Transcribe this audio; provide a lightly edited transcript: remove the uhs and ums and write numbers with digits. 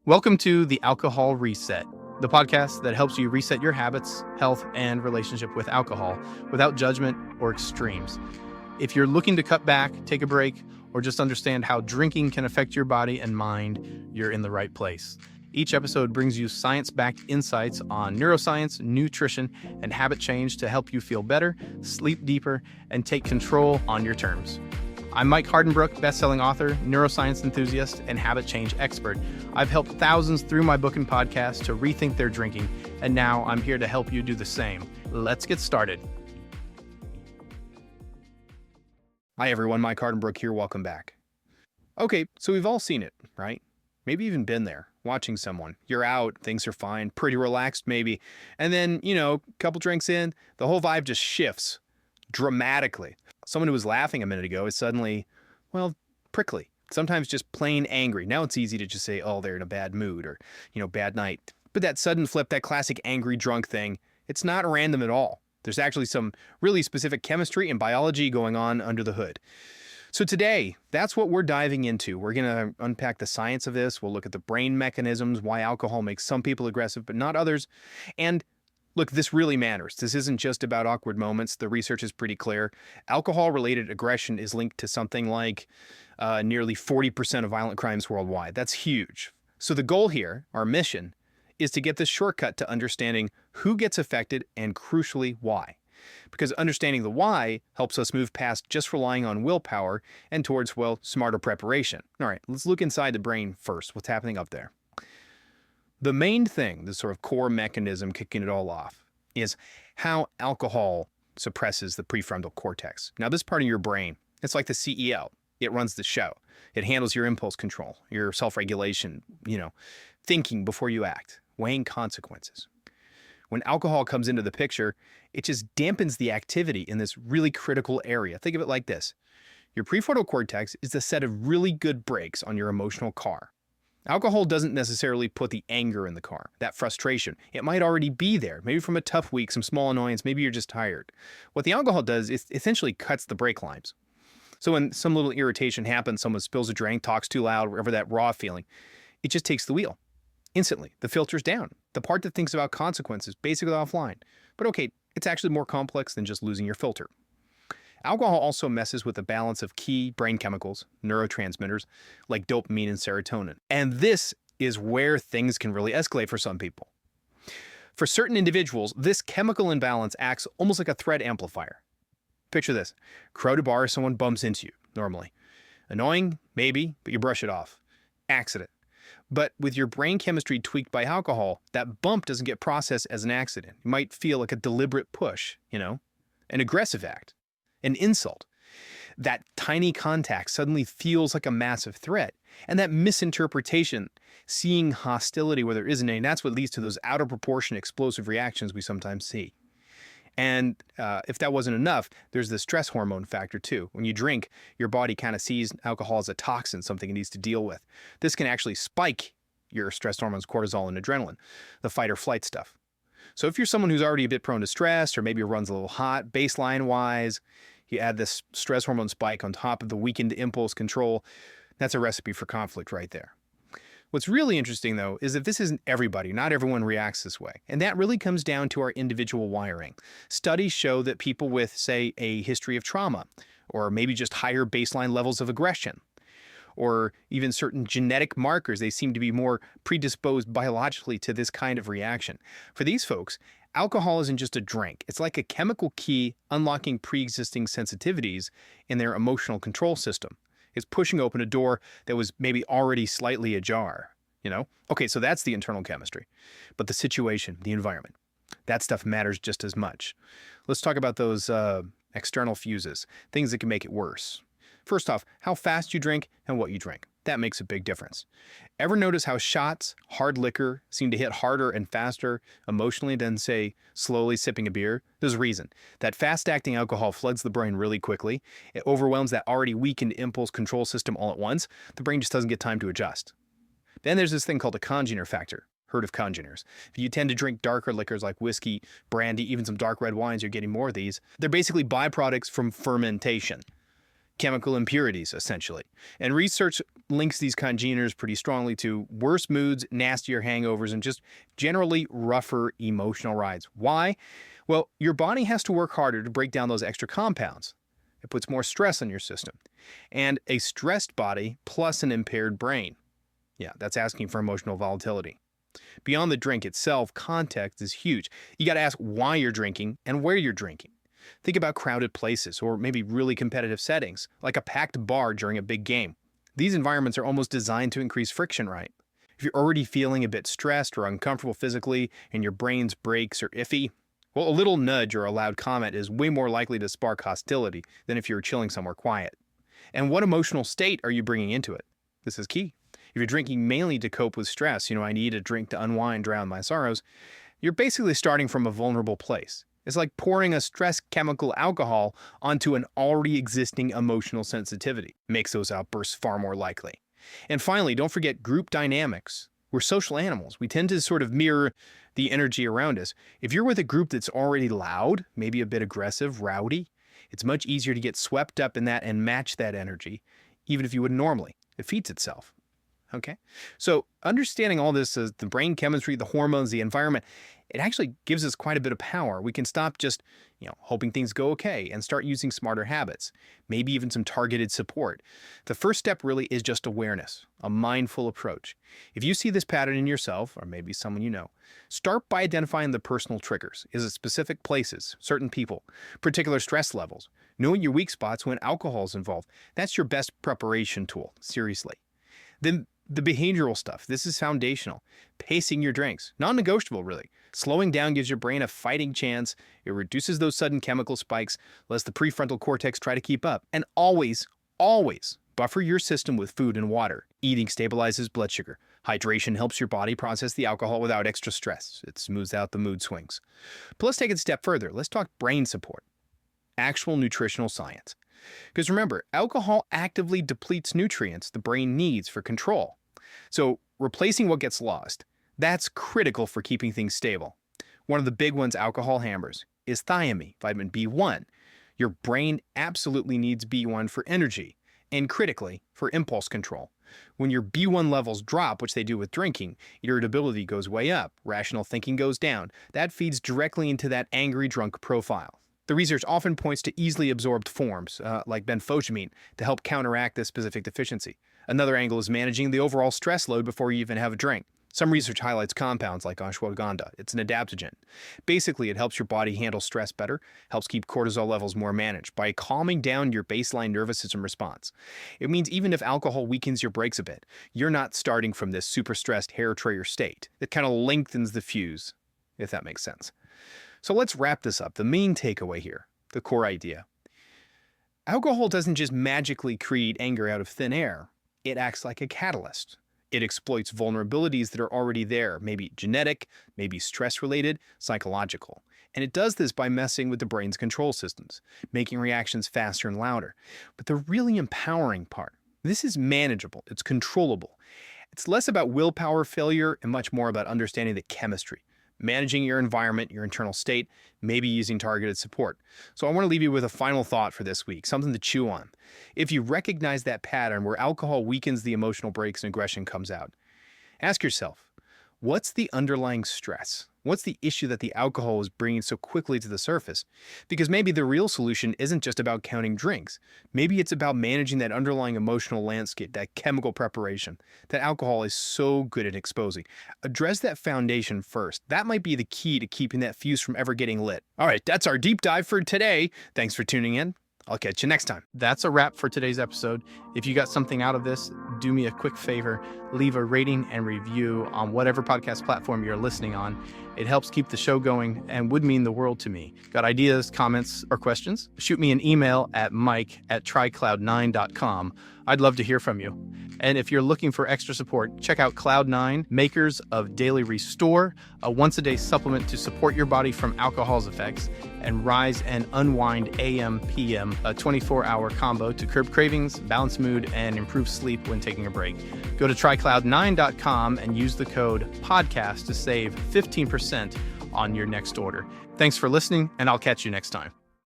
Welcome to the Alcohol Reset, the podcast that helps you reset your habits, health, and relationship with alcohol without judgment or extremes. If you're looking to cut back, take a break, or just understand how drinking can affect your body and mind, you're in the right place. Each episode brings you science-backed insights on neuroscience, nutrition, and habit change to help you feel better, sleep deeper, and take control on your terms. I'm Mike Hardenbrook, best-selling author, neuroscience enthusiast, and habit change expert. I've helped thousands through my book and podcast to rethink their drinking, and now I'm here to help you do the same. Let's get started. Hi everyone, Mike Hardenbrook here, welcome back. Okay, so we've all seen it, right? Maybe even been there, watching someone. You're out, things are fine, pretty relaxed maybe, and then, a couple drinks in, the whole vibe just shifts dramatically. Someone who was laughing a minute ago is suddenly, prickly. Sometimes just plain angry. Now it's easy to just say, oh, they're in a bad mood or, bad night. But that sudden flip, that classic angry drunk thing, it's not random at all. There's actually some really specific chemistry and biology going on under the hood. So today, that's what we're diving into. We're going to unpack the science of this. We'll look at the brain mechanisms, why alcohol makes some people aggressive but not others. And look, this really matters. This isn't just about awkward moments. The research is pretty clear. Alcohol-related aggression is linked to something like nearly 40% of violent crimes worldwide. That's huge. So the goal here, our mission, is to get this shortcut to understanding who gets affected and, crucially, why. Because understanding the why helps us move past just relying on willpower and towards, smarter preparation. All right, let's look inside the brain first. What's happening up there? The main thing, the sort of core mechanism kicking it all off, is how alcohol suppresses the prefrontal cortex. Now, this part of your brain, it's like the CEO. It runs the show. It handles your impulse control, your self-regulation, thinking before you act, weighing consequences. When alcohol comes into the picture, it just dampens the activity in this really critical area. Think of it like this. Your prefrontal cortex is the set of really good brakes on your emotional car. Alcohol doesn't necessarily put the anger in the car, that frustration. It might already be there, maybe from a tough week, some small annoyance, maybe you're just tired. What the alcohol does is essentially cuts the brake lines. So when some little irritation happens, someone spills a drink, talks too loud, whatever that raw feeling, it just takes the wheel. Instantly, the filter's down. The part that thinks about consequences, basically offline. But okay, it's actually more complex than just losing your filter. Alcohol also messes with the balance of key brain chemicals, neurotransmitters, like dopamine and serotonin. And this is where things can really escalate for some people. For certain individuals, this chemical imbalance acts almost like a threat amplifier. Picture this. Crowded bar, someone bumps into you, normally. Annoying? Maybe, but you brush it off. Accident. But with your brain chemistry tweaked by alcohol, that bump doesn't get processed as an accident. You might feel like a deliberate push, an aggressive act. An insult. That tiny contact suddenly feels like a massive threat. And that misinterpretation, seeing hostility where there isn't any, that's what leads to those out of proportion explosive reactions we sometimes see. And if that wasn't enough, there's the stress hormone factor too. When you drink, your body kind of sees alcohol as a toxin, something it needs to deal with. This can actually spike your stress hormones, cortisol and adrenaline, the fight or flight stuff. So if you're someone who's already a bit prone to stress or maybe runs a little hot, baseline-wise, you add this stress hormone spike on top of the weakened impulse control, that's a recipe for conflict right there. What's really interesting, though, is that this isn't everybody. Not everyone reacts this way. And that really comes down to our individual wiring. Studies show that people with, say, a history of trauma, or maybe just higher baseline levels of aggression, or even certain genetic markers, they seem to be more predisposed biologically to this kind of reaction. For these folks, alcohol isn't just a drink. It's like a chemical key unlocking pre-existing sensitivities in their emotional control system. It's pushing open a door that was maybe already slightly ajar, Okay, so that's the internal chemistry. But the situation, the environment, that stuff matters just as much. Let's talk about those external fuses, things that can make it worse. First off, how fast you drink and what you drink. That makes a big difference. Ever notice how shots, hard liquor, seem to hit harder and faster emotionally than, say, slowly sipping a beer? There's a reason. That fast-acting alcohol floods the brain really quickly. It overwhelms that already weakened impulse control system all at once. The brain just doesn't get time to adjust. Then there's this thing called the congener factor. Heard of congeners. If you tend to drink darker liquors like whiskey, brandy, even some dark red wines, you're getting more of these. They're basically byproducts from fermentation. chemical impurities, essentially. And research links these congeners pretty strongly to worse moods, nastier hangovers, and just generally rougher emotional rides. Why? Well, your body has to work harder to break down those extra compounds. It puts more stress on your system. And a stressed body plus an impaired brain. Yeah, that's asking for emotional volatility. Beyond the drink itself, context is huge. You got to ask why you're drinking and where you're drinking. Think about crowded places or maybe really competitive settings, like a packed bar during a big game. These environments are almost designed to increase friction, right? If you're already feeling a bit stressed or uncomfortable physically and your brain's brakes are iffy, well, a little nudge or a loud comment is way more likely to spark hostility than if you were chilling somewhere quiet. And what emotional state are you bringing into it? This is key. If you're drinking mainly to cope with stress, I need a drink to unwind, drown my sorrows, you're basically starting from a vulnerable place. It's like pouring a stress chemical alcohol onto an already existing emotional sensitivity. Makes those outbursts far more likely. And finally, don't forget group dynamics. We're social animals. We tend to sort of mirror the energy around us. If you're with a group that's already loud, maybe a bit aggressive, rowdy, it's much easier to get swept up in that and match that energy, even if you wouldn't normally. It feeds itself. Okay? So understanding all this, the brain chemistry, the hormones, the environment, it actually gives us quite a bit of power. We can stop just, hoping things go okay and start using smarter habits, maybe even some targeted support. The first step really is just awareness, a mindful approach. If you see this pattern in yourself, or maybe someone you know, start by identifying the personal triggers. Is it specific places, certain people, particular stress levels? Knowing your weak spots when alcohol is involved. That's your best preparation tool, seriously. Then the behavioral stuff, this is foundational. Pacing your drinks, non-negotiable really. Slowing down gives your brain a fighting chance. It reduces those sudden chemical spikes, lets the prefrontal cortex try to keep up. And always, always buffer your system with food and water. Eating stabilizes blood sugar. Hydration helps your body process the alcohol without extra stress. It smooths out the mood swings. But let's take it a step further. Let's talk brain support. Actual nutritional science. Because remember, alcohol actively depletes nutrients the brain needs for control. So replacing what gets lost, that's critical for keeping things stable. One of the big ones alcohol hammers is thiamine, vitamin B1. Your brain absolutely needs B1 for energy and critically for impulse control. When your B1 levels drop, which they do with drinking, irritability goes way up, rational thinking goes down. That feeds directly into that angry drunk profile. The research often points to easily absorbed forms, like benfotiamine, to help counteract this specific deficiency. Another angle is managing the overall stress load before you even have a drink. Some research highlights compounds like ashwagandha. It's an adaptogen. Basically, it helps your body handle stress better, helps keep cortisol levels more managed by calming down your baseline nervous system response. It means even if alcohol weakens your brakes a bit, you're not starting from this super stressed hair trigger state. It kind of lengthens the fuse, if that makes sense. So let's wrap this up. The main takeaway here, the core idea. Alcohol doesn't just magically create anger out of thin air. It acts like a catalyst. It exploits vulnerabilities that are already there, maybe genetic, maybe stress-related, psychological. And it does this by messing with the brain's control systems, making reactions faster and louder. But the really empowering part, this is manageable, it's controllable. It's less about willpower failure and much more about understanding the chemistry, managing your environment, your internal state, maybe using targeted support. So I want to leave you with a final thought for this week, something to chew on. If you recognize that pattern where alcohol weakens the emotional brakes and aggression comes out, ask yourself, what's the underlying stress? What's the issue that the alcohol is bringing so quickly to the surface? Because maybe the real solution isn't just about counting drinks. Maybe it's about managing that underlying emotional landscape, that chemical preparation that alcohol is so good at exposing. Address that foundation first. That might be the key to keeping that fuse from ever getting lit. All right, that's our deep dive for today. Thanks for tuning in. I'll catch you next time. That's a wrap for today's episode. If you got something out of this, do me a quick favor, leave a rating and review on whatever podcast platform you're listening on. It helps keep the show going and would mean the world to me. Got ideas, comments, or questions? Shoot me an email at mike@trycloud9.com. I'd love to hear from you. And if you're looking for extra support, check out Cloud9, makers of Daily Restore, a once-a-day supplement to support your body from alcohol's effects, and Rise and Unwind AM/PM, a 24-hour combo to curb cravings, balance mood, and improve sleep when taking a break. Go to trycloud9.com and use the code PODCAST to save 15% on your next order. Thanks for listening, and I'll catch you next time.